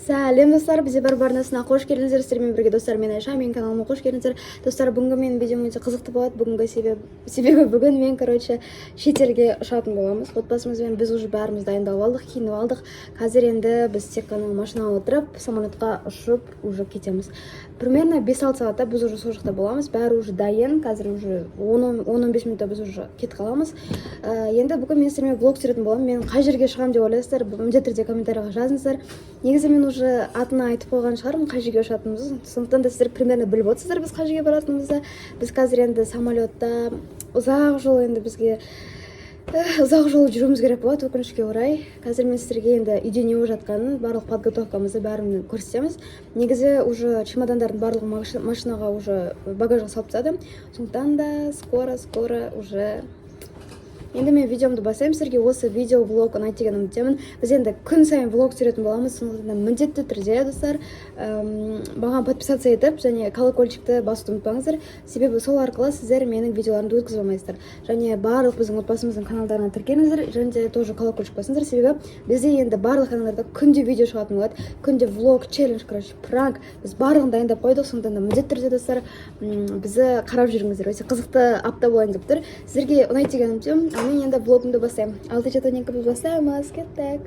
Сәлем достар, бізде бар барнасына қош келдіңіздер. Сіздермен бірге достар, мен Айша, менің каналыма қош келдіңіздер. Достар, бүгінгі менің видеом өте қызықты болады. Бүгінгі себебі бүгін мен, шетелге ұшатын боламыз. Отбасымызбен біз уже бәріміз дайындалып алдық, киініп алдық. Қазір енді біз тек қана машинаға отырып, самолетқа ұшып, уже кетеміз. Примерно 5-6 сағатта біз уже сол жақта боламыз. Бәрі уже дайын. Қазір уже 10-15 минутта біз уже кетіп қаламыз. Енді бүгін мен сіздермен влог түсіретін боламын. Мен қай жерге шығамын деп ойлайсыздар, міндетті түрде комментарийға жазыңыздар. Негізі мен уже атын айтып қойған шығармын, қай жерге ұшатынымызды. Сондықтан да сіздер примерно біліп отырсыздар біз қай жерге баратынымызды. Біз қазір енді самолетта ұзақ жол, енді бізге ұзақ жол жүруіміз керек болады, өкінішке орай. Қазір мен сіздерге енді үйде не болып жатқанын, барлық подготовкамызды бәрін көрсетеміз. Негізі уже чемодандардың барлығы машинаға уже багажға салып тастадым. Сондықтан да скоро уже енді мен видеомды бастаймын. Сіздерге осы видео влог ұнайды деген үміттемін. Біз енді күн сайын влог түсіретін боламыз. Сондықтан міндетті түрде достар маған подписаться етіп және колокольчикті басуды ұмытпаңыздар. Себебі сол арқылы сіздер менің видеоларымды өткізіп алмайсыздар. Және барлық біздің отбасымыздың каналдарына тіркеліңіздер және де тоже колокольчик басыңыздар. Себебі бізде енді барлық каналдарда күнде видео шығатын болады. Күнде влог, челлендж, пранк. Біз барлығын дайындап қойдық. Сондықтан да міндетті түрде достар бізді қарап жүріңіздер. Өте қызықты апта болайын деп тұр. Сіздерге ұнайды деген үміттемін. Мен енді блогымды бастаймын. Алты жетоненькі біз бастаймыз. Кеттік.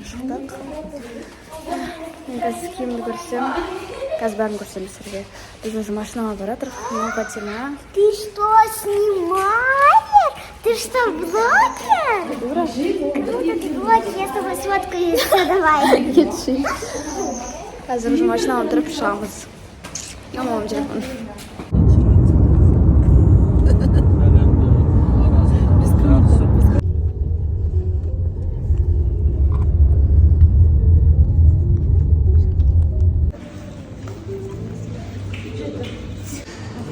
Шықтық. Мен қазір киімді көрсем. Қазір бәрін көрсем сіздерге. Біз уже машинаға баратыр. Фатима. Ты что, снимаешь? Ты что, блогер? Дура. Круто, ты блогер, я с тобой сфоткаюсь. Давай. Кетші. Қазір уже машинаға отырып шығамыз. Мамам телефон.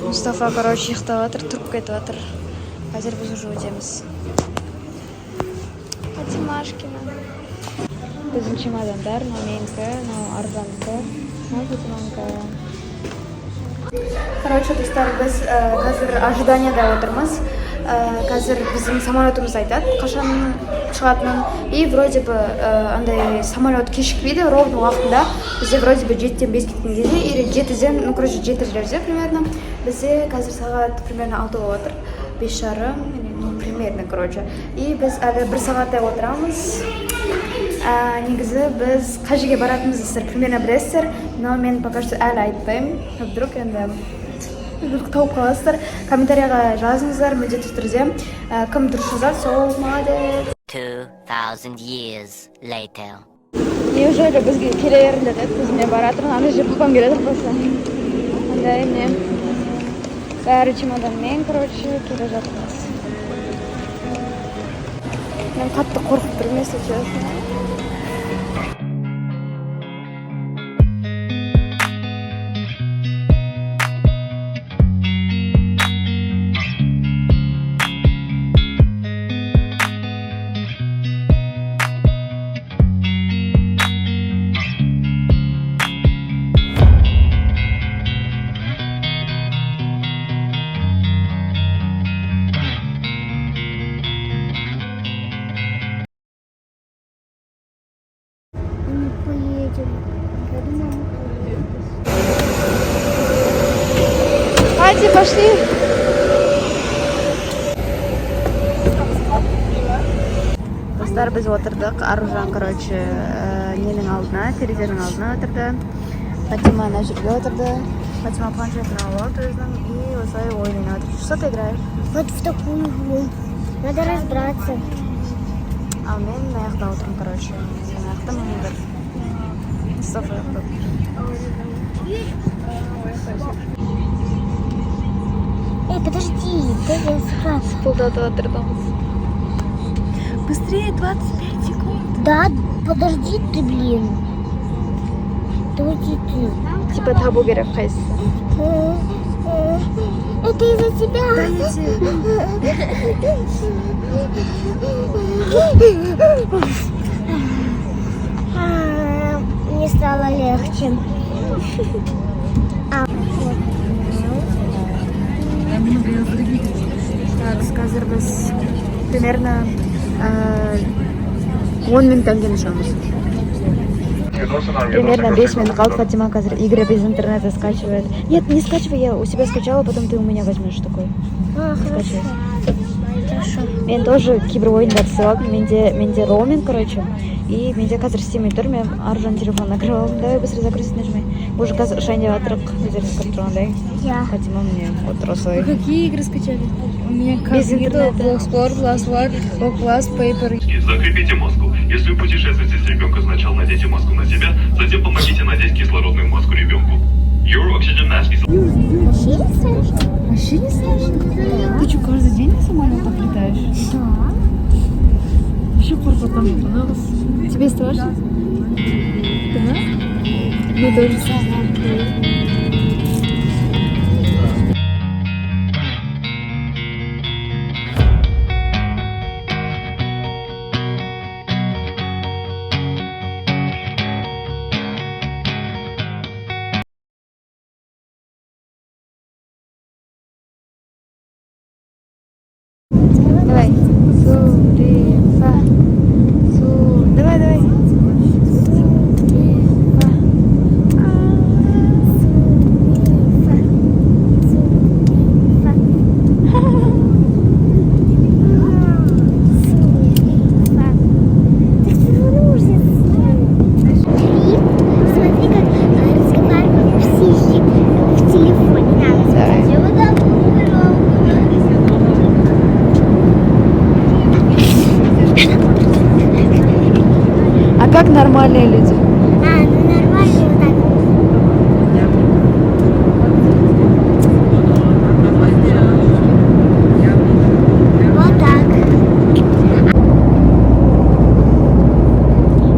Мұстафа, ұйықтап жатыр, тұрып кетіп жатыр. Қазір біз уже өтеміз. Фатимашкина. Біздің чемодандар, менікі, Аржанка, Фатиманка. Достар, біз қазір ожиданияда отырмыз. Қазір біздің самолетіміз айтады, қашан шығатынын. И вроде бы андай самолет кешікпейді, ровно уақытында. Бізде вроде бы 7-тен 5 кеткен кезде, или 7-ден, 7 жерде примерно. Бізде қазір сағат примерно 6 болып отыр. 5:30, примерно, И біз әлі 1 сағаттай отырамыз. Негізі біз қай жерге баратынымызды сіздер примерно білесіздер, но мен пока что әлі айтпаймын. Вдруг енді тауып қаласыздар. Комментарийға жазыңыздар, міндетті түрде. Кім дұрыс жазады, сол молодец. 2000 years later. Неужели бізге келе беріңдер деді, бізіме баратырмын. Ана жерде папам келеді просто. Андай не. Бәрі чемоданмен, келе жатырмыз. Мен қатты қорқып тұрмын, если честно. Hadi пошли. Достар, біз отырдық. Аружан, ненің алдына, терезенің алдына отырды. Фатима ана жерге отырды. Фатима планшетін алып өзінің и осылай ойнап отыр. Что ты играешь? Вот в такую игру. Надо разбираться. А мен мына жақта отырмын, Мына жақта мындар. Мұстафа жақта. Эй, подожди, дай я сразу. Солдаты отырдымыз. Быстрее, 25 секунд. Да, подожди ты, блин. Подожди ты. Типа табу керек қайсысы. Это из-за тебя. Да, я Мне стало легче. қазір біз примерно 10 минуттан кейін ұшамыз. Примерно 5 минут қалды. Фатима қазір игры без интернета скачивает. Нет, не скачивай, я у себя скачала, потом ты у меня возьмешь такой. Скачивай. Мен тоже кейбір ойындарды сыйладым. Менде роуминг, короче. И менде қазір істемей тұр. Мен аржан телефонына кіріп алдым. Давай быстрее загрузить нажимай. Уже қазір ұшайын деп жатырық. Өздеріңіз көріп тұрғандай. Фатима мне отыр осылай. Какие игры скачали? У меня Без интернета. Bloxplore, Blastword, Blast Paper. Закрепите маску. Если вы путешествуете с ребенком, сначала наденьте маску на себя, затем помогите надеть кислородную маску ребенку. Your oxygen mask is... Вообще не страшно? Ты что, каждый день на самолетах летаешь? Да. Вообще порпотом понравилось. Тебе страшно? Да? Мне тоже страшно. Давай. Сури-фа. Давай. Смотри, как разговаривают все в телефоне. Надо сказать, я вот так А как нормальные люди? ну нормально вот так. Вот так.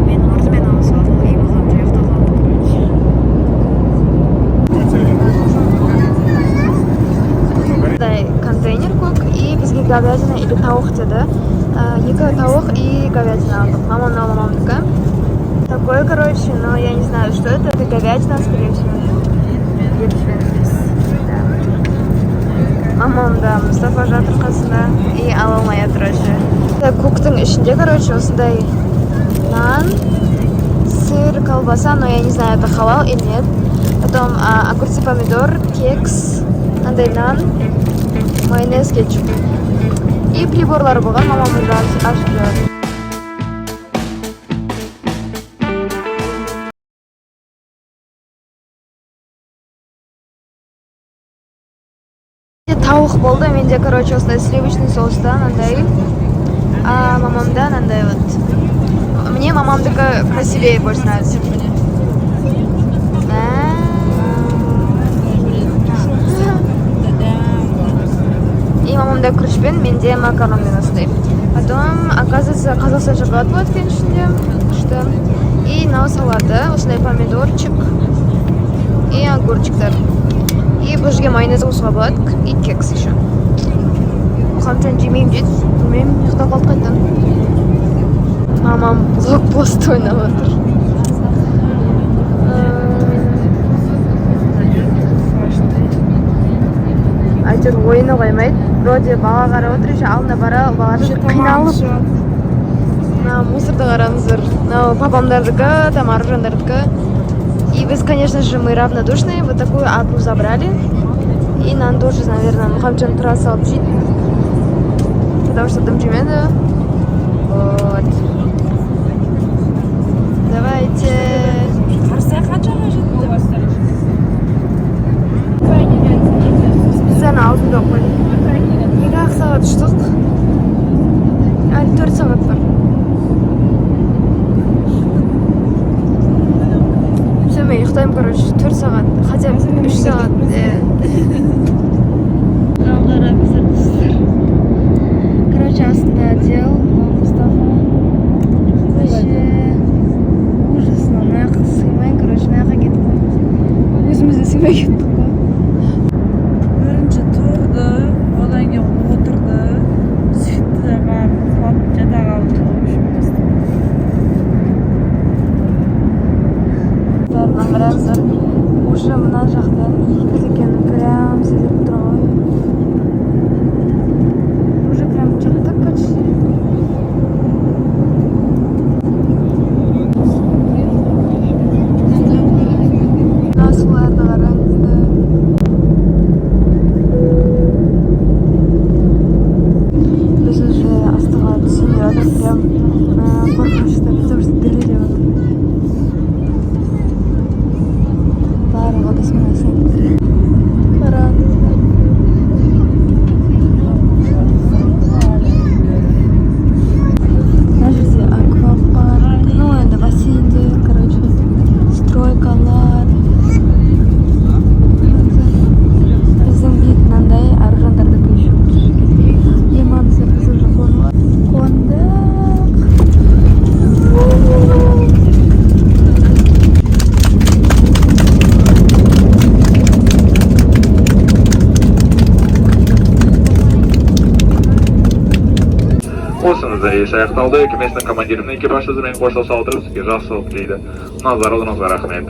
Мен ортамен ауысып алдым, иығым тұяқта қалды. Мындай контейнер көк и бізге говядина или тауық деді. Екі тауық и говядина алдық. Мамамдікі. Такое, короче, но я не знаю, что это. Это говядина, скорее всего. Мамам да Мұстафа жатыр қасында и ала алмай жатыр вообще. Көктің ішінде, короче, осындай нан, сыр, колбаса, но я не знаю, это халал или нет. Потом огурцы, помидор, кекс, андай нан, майонез, кетчуп. И приборлар болған, мамам уже ашып жатыр. Тауық болды, менде, короче, осындай сливочный соустан, андай. А мамамдан андай вот. Мне мамамдікі красивее больше нравится. И мамамда күрішпен, менде макаронмен осындай. Потом, оказывается, қазақстан шоколад болады екен ішінде. Что? И мынау салаты, осындай помидорчик и огурчиктар. И бұл жерге майонез қосуға болады, и кекс еще. Қамчан жемеймін дейді, білмеймін, ұйықтап қалды қайдан. Мамам блокпост ойнап отыр. Әйтеуір ойыны қоймайды. Вроде бала қарап отыр, еще алдына бара бала қиналып. Мусорды қараңыздар. Папамдардікі, там аружандардікі. И біз, конечно же, мы равнодушные. Вот такую аку забрали. И нам тоже, наверное, Мухамчан тұра салып жейді. Потому что дым жемеді. Вот. Давайте. Бізден алдында қой. Неге ақ сағат ұштық? Әлі 4 сағат бар. Мен ұйықтаймын, короче, 4 сағат, хотя 3 сағат. Короче, астында отдел, Мұстафа. Вообще ужасно, наяққа сыймай, короче, наяққа кетіп қой. Өзімізде сыймай кеттік қой. Бірінші тұрды, одан кейін отырды, сөйтті де барып құлап жата қалды. Қараңыздар, уже мына жақтан егіз екенін прям сезіп тұр ғой. Кемемиздин рейси аякталды. Кемесинин командиринин экипажы менен коштошо отуруп сизге жакшылык тийди. Назарыңызга рахмет.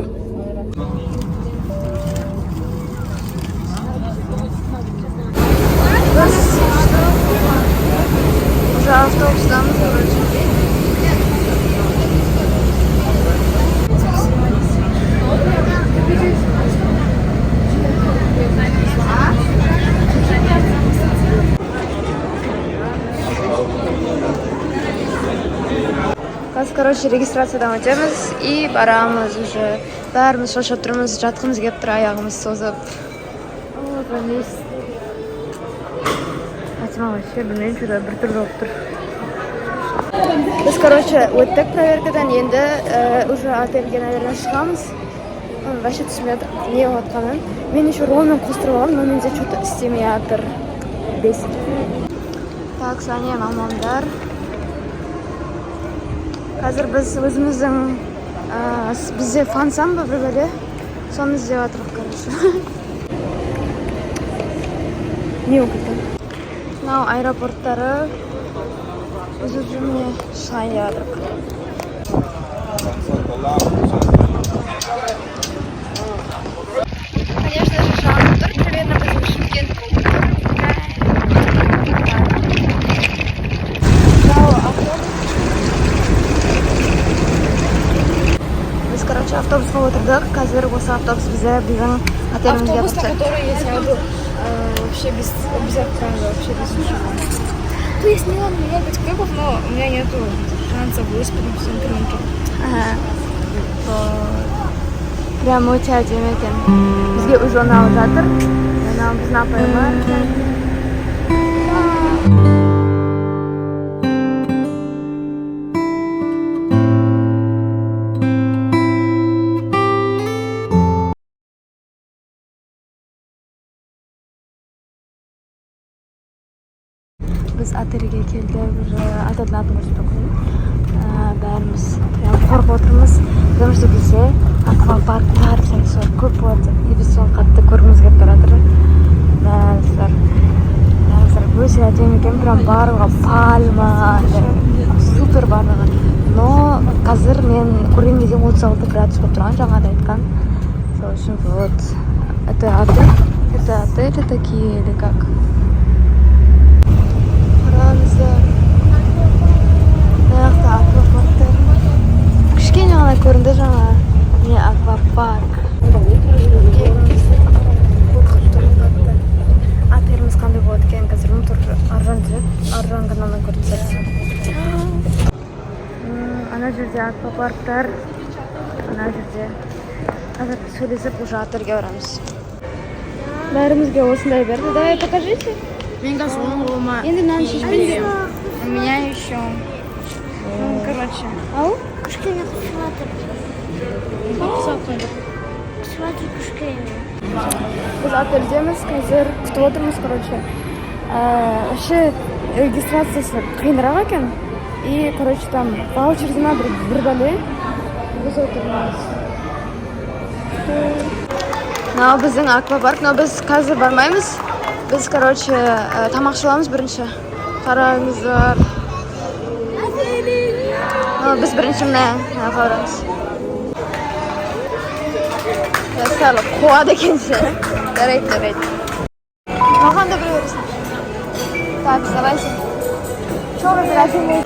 Уже автобустамыз, короче. Қазір, короче, регистрациядан өтеміз и барамыз уже. Бәріміз шошып тұрмыз, жатқымыз келіп тұр, аяғымыз созып. Фатима вообще білмеймін, жүр бір түрлі болып тұр. Біз, короче, өттік проверкадан, енді уже отельге, наверное, шығамыз. Вообще түсінбей жатыр, не болатқанын. Мен еще роуминг қостырып алғам, но менде что-то істемей жатыр. Бесит. Так, сәне мамамдар. Қазір біз өзіміздің бізде фансамба бір бөле соны іздеп жатырмыз, короче. Не оқиды? Мынау аэропорттары өзі міне шайын деп жатырмыз. Конечно же, шағын тұр, примерно біздің Шымкент болды. Короче, автобусқа отырдық. Қазір осы автобус біздің отелімізге Автобус, который я сяду вообще без охраны, вообще без ушей. То есть мне надо много клипов, но у меня нету шансов выспать на всем рынке. Прям өте әдемі екен. Бізге уже ұнап жатыр. Біздің апайымыз. Біз отельге келді, бір отельдің атын көрсетіп қойдым. Бәріміз прям қорқып отырмыз. Потому что бізде аквапарктар көп болады. И біз соны қатты көргіміз келіп тұр жатыр. Бәріміз өте әдемі екен, прям барлығы пальма, супер барлығы. Но қазір мен көрген кезде 36 градус болып тұрған, жаңада айтқан. Сол үшін вот это отели такие или как? Мынақты аквапарктар. Кішкене ғана көрінді жаңа. Не аквапарк. Отеліміз қандай болады екен, қазір мың тұр аржан жүреді. Аржан каналынан көрінсек. Ана жерде аквапарктар. Ана жерде. Қазір сөйлесіп уже отельге барамыз. Бәрімізге осындай берді. Давай покажите. Мне кажется, он Енді мынаны шешпейді. у меня еще. Ну, короче. Ау? Кушкина смотри. Смотри, Кушкина. Біз отельдеміз, қазір күтіп отырмыз, короче. Вообще регистрациясы қиынырақ екен. И, короче, там ваучерзіна бір бәле. Біз отырмыз. Мынау біздің аквапарк, но біз қазір бармаймыз. Біз, короче, тамақшыламыз бірінші. Қараңыздар. Біз бірінші мына қараңыз. Сәлі қуады екенсі. Жарайды. Маған да бір өрісін. Так, давайте. Чоғы бір әдемі.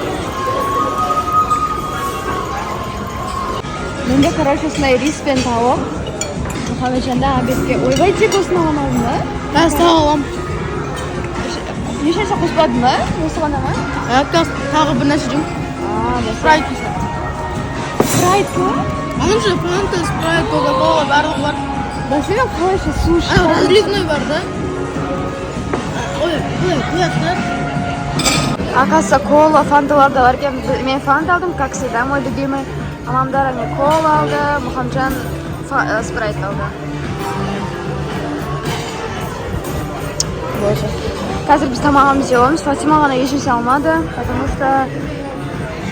Менде, короче, осындай рис пен тауық. Мұхамеджанда обедке. Ойбай, тек осыны ғана ма? Да, салам. Нешесі қоспады ма? Осы ғана ма? Тағы бір нәрсе жем. Спрайт. Спрайт па? Оның же фанта, спрайт, кока-кола, барлығы бар. Басына қалайша суши. Разливной бар, да? Ой, да. Оказывается, кола, фанталар да бар екен. Мен фанта алдым, как всегда, мой любимый. Мамамдар ане кола алды, Мұхамжан спрайт алды. Боже. Қазір біз тамағымыз жеуіміз. Фатима ғана еш жесе алмады, потому что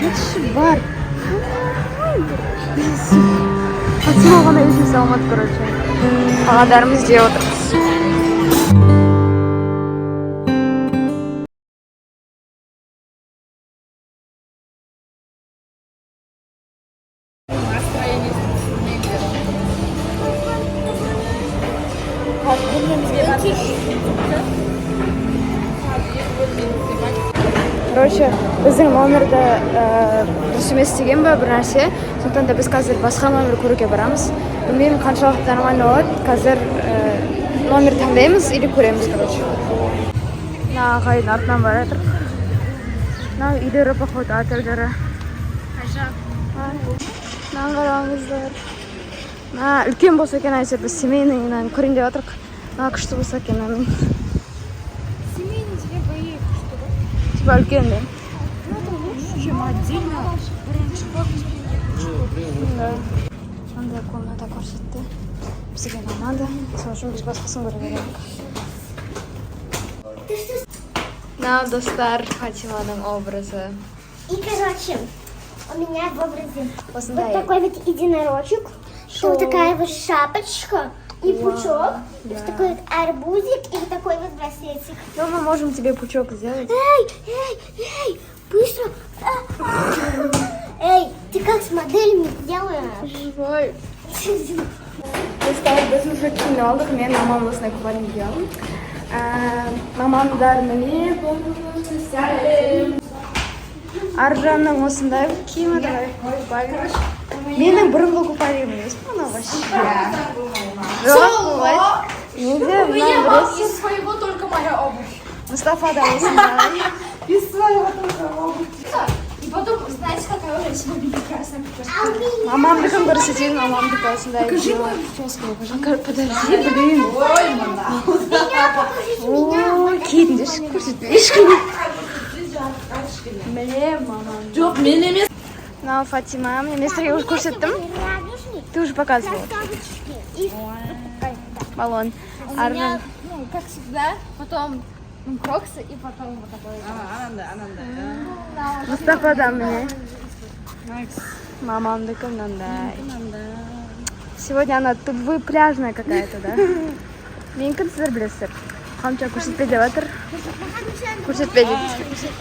жетіші бар. Фатима ғана еш жесе алмады, короче. Қалғандарымыз жеп отырмыз. Короче, біздің номерді дұрыс емес деген ба бір нәрсе. Сондықтан да біз қазір басқа номер көруге барамыз. Білмеймін қаншалықты нормально болады. Қазір номер таңдаймыз или көреміз, короче. Мына ағайдың артынан бара жатыр. Мынау үйлері походу отельдері. Мынаны қараңыздар. Мына үлкен болса екен, әйтеуір біз семейныйынан көрейін деп жатырмық. Мына күшті болса екен, әмін. Семейный тебе бои, что ли? Типа үлкен де. Ну, это лучше, чем отдельно. Раньше Да. Мынандай комната көрсетті. Бізге ұнамады. Сол үшін біз басқасын көре беремік. Мынау достар Фатиманың образы. И, короче, у меня в образе Осындай. вот такой вот единорожек, вот такая вот шапочка и пучок, и вот такой вот арбузик и вот такой вот браслетик. Ну, мы можем тебе пучок сделать. Эй, быстро! Эй, ты как с моделями делаешь? Живой. Достар, біз уже киініп алдық. Мен мамам осындай купальник киемін. Мамамдар міне сәлем. Аржанның осындай киімі купальник. Менің бұрынғы купальнигім емес пе мынау вообще? Жоқ, неде мынау біресі? своего только моя обувь. Мұстафа да осындай. И потом, знаете, какая уже сегодня прекрасная прическа? Мамамдікін көрсетейін, мамамдікі осындай. Покажи мою прическу. Подожди, блин. Ой, кейдіңдерші көрсетпей ешкімге. Білем, мамам. Жоқ, мен емес. Мынау Фатима, мен сізге уже көрсеттім. Ты уже показывал. Баллон. Аржан. Ну, как всегда, потом кроксы и потом вот такой. Анандай. Мұстафа да міне. Мамамдікі мынандай. Сегодня она тупой пляжная какая-то, да? Менікін сіздер білесіздер. Қамча көрсетпе деп жатыр. Көрсетпе дейді.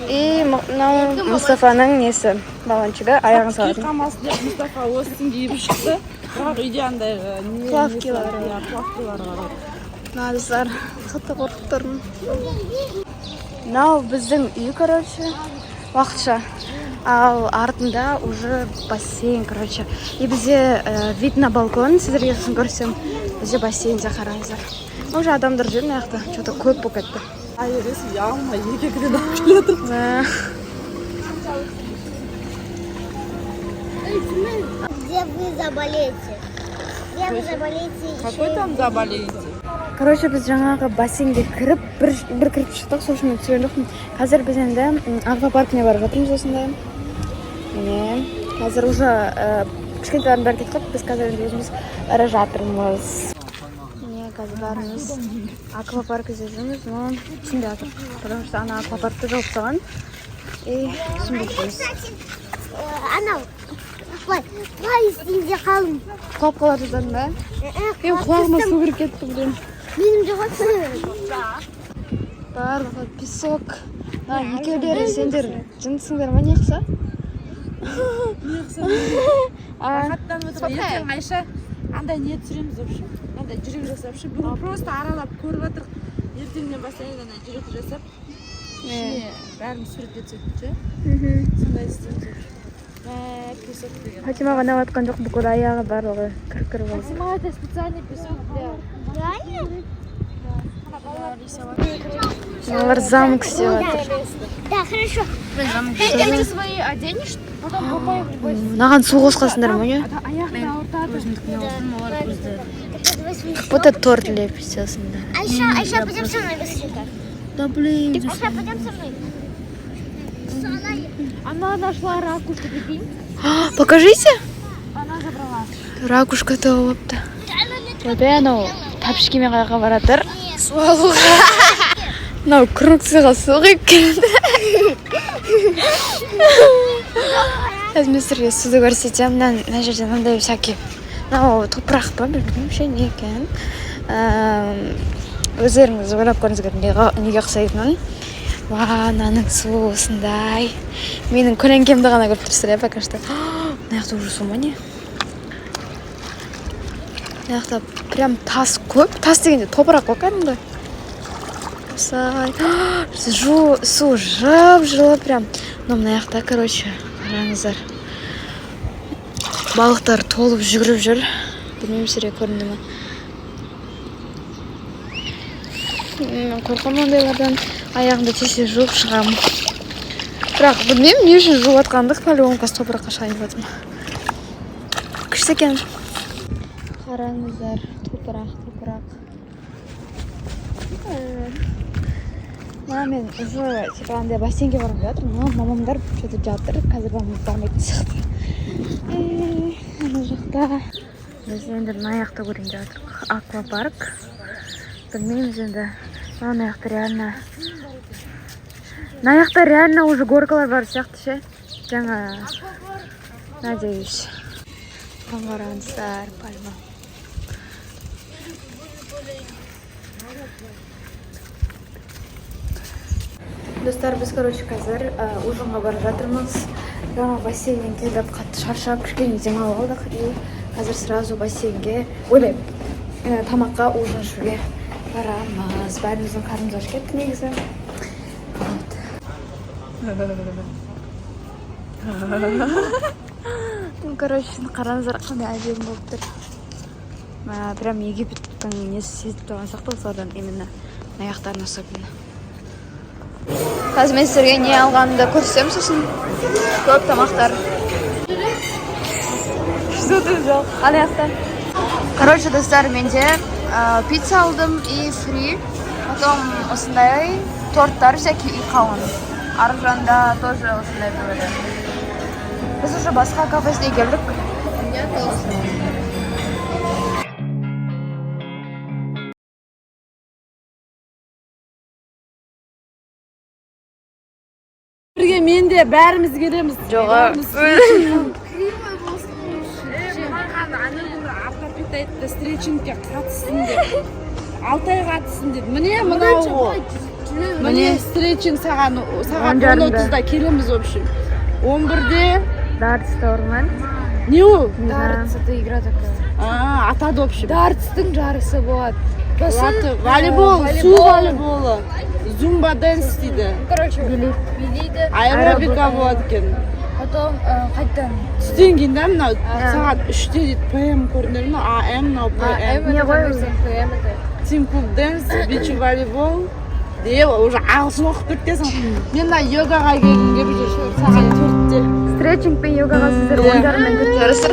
И мынау Мұстафаның несі, баллончигі, аяғын салатын. Қамасы деп Мұстафа осысын киіп шықты. Бірақ үйде андай Плавкилар. Плавкилар бар. Мына достар, қатты қорқып тұрмын. Мынау біздің үй, короче, уақытша. Ал артында уже бассейн, короче. И бізде вид на балкон, сіздерге сосын көрсем, бізде бассейнде қараңыздар. Уже адамдар жүр мына жақта, что-то көп болып кетті. Айырысы яғылма, еркекіден алып келе жатыр. Где вы заболеете? Где вы заболеете? Какой там заболеете? Короче, біз жаңағы бассейнге кіріп, бір кіріп шықтық, сол үшін түсірген жоқпын. Қазір біз енді аквапаркіне барып жатырмыз осындай. Міне, қазір уже кішкентайлардың бәрі кетіп қалды, біз қазір енді өзіміз бара жатырмыз. Міне, қазір бәріміз аквапарк іздеп но түсінбей жатыр. Потому что ана аквапаркты жауып тастаған. И түсінбей жүрміз. Анау, ой үстінде қалың. Құлап қала жаздадың ба? Мен құлағыма су кіріп кетті, блин. Менің жоғатсы. Барлығы песок. Екеулері сендер жындысыңдар ма, не қыса? Рахаттан өтіп, ертең Айша андай не түсіреміз вообще. Андай жүрек жасап, бүгін просто аралап көріп жатырық. Ертеңнен бастайын андай жүрек жасап, ішіне бәрін суретке түсетін ше. Сондай істейміз. Песок деген. Фатимаға не жатқан жоқ, бүкіл аяғы барлығы кіріп болды. Фатима, это специальный песок для... Реально? Олар замок істеп жатыр. Да, хорошо. Ты свои оденешь, потом купаем в любой... Маған су қосқансыңдар ма, не? Аяқта ауыртады. Как будто торт лепить істесіңдер. Айша, пойдем со мной быстренько. Да блин. Айша, пойдем со мной. Она нашла ракушку, прикинь. Покажите. Она забрала. Ракушка тауыпты. Ойбай, анау тапшкемен қайға баратыр. Су алуға. Мынау круксыға су құйып келді. Қазір мен сіздерге суды көрсетемін. Мына жерде мынандай всякий. Мынау топырақ па, білмеймін ше не екен. Өздеріңіз ойлап көріңіздер неге ұқсайтынын. Мынаның суы осындай. Менің көлеңкемді ғана көріп тұрсыздар, пока что. Мына жақта уже су ма не? мына жақта прям тас көп. Тас дегенде топырақ қой кәдімгі. Сай. Су жып-жылы прям. Но мына жақта, короче, қараңыздар. Балықтар толып жүгіріп жүр. Білмеймін сірек көрінді ме. Мен қорқамын ондайлардан. Аяғымды тез жуып шығамын. Бірақ білмеймін не үшін жуып атқандық, по-любому қазір топыраққа шығайын деп жатырмын. Күшті екен. Қараңыздар, топырақ. Мен уже типа андай бассейнге барып жатырмын, но мамамдар что-то жатыр. Қазір бармайтын сияқты. Ана жақта. Біз енді мына жақта көрейін деп жатырмық. Аквапарк. Білмейміз енді. Мына жақта реально уже горкалар бар сияқты ше. Жаңа, надеюсь. Қараңыздар, пальма. Достар, біз, короче, қазір ужинға барып жатырмыз. Жаңа бассейннен келіп қатты шаршап, кішкене демалып алдық. И қазір сразу бассейнге, тамаққа ужин ішуге барамыз. Бәріміздің қарнымыз аш кетті негізі. Короче, қараңыздар қандай әдемі болып тұр. Прям Египеттің несі сезіп тұрған сияқты осылардан именно аяқтарын особенно. Қазір мен сіздерге не алғанымды көрсетемін, сосын көп тамақтар. Ал жақта. Короче, достар, менде пицца алдым и фри. Потом осындай торттар всякие и қауын. Арғы жағында тоже осындай болады. Біз уже басқа кафесіне келдік. Бірге мен де бәріміз келеміз. Жоға. Автопит айтты, стрейчингке қатысын деп. 6 ай қатысын деп. Міне мынау. Міне стрейчинг сағат 10:30-да келеміз в общем. 11-де Дартс торнамент. не ол? Дартс это игра такая. Атады в общем. Дартстың жарысы болады. Волейбол, су волейболы. Зумба дэнс дейді. Короче, билейді. Аэробика болады екен. Потом қайттан. Түстен кейін да мынау сағат 3-те дейді ПМ көрінер ме? АМ, мынау ПМ. Не ғой өзі? Simple dance, beach volleyball. Де уже ағылшын оқып кеткенсің. Мен мына йогаға келгім келіп жүр сағат 4-те. Стретчинг пен йогаға сіздер 10:30 жарыстыр.